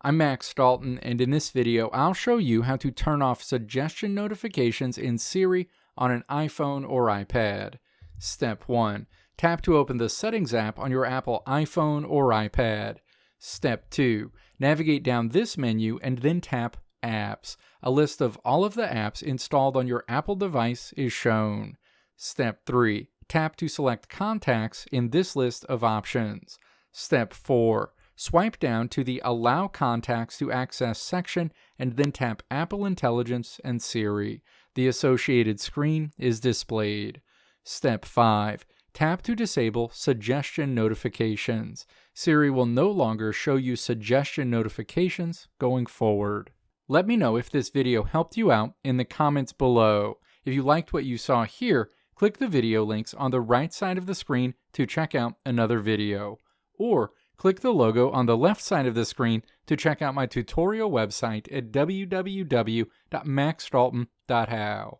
I'm Max Dalton, and in this video I'll show you how to turn off suggestion notifications in Siri on an iPhone or iPad. Step 1. Tap to open the Settings app on your Apple iPhone or iPad. Step 2. Navigate down this menu and then tap Apps. A list of all of the apps installed on your Apple device is shown. Step 3. Tap to select Contacts in this list of options. Step 4. Swipe down to the Allow Contacts to Access section and then tap Apple Intelligence and Siri. The associated screen is displayed. Step 5. Tap to disable suggestion notifications. Siri will no longer show you suggestion notifications going forward. Let me know if this video helped you out in the comments below. If you liked what you saw here, click the video links on the right side of the screen to check out another video. Or click the logo on the left side of the screen to check out my tutorial website at www.maxdalton.how.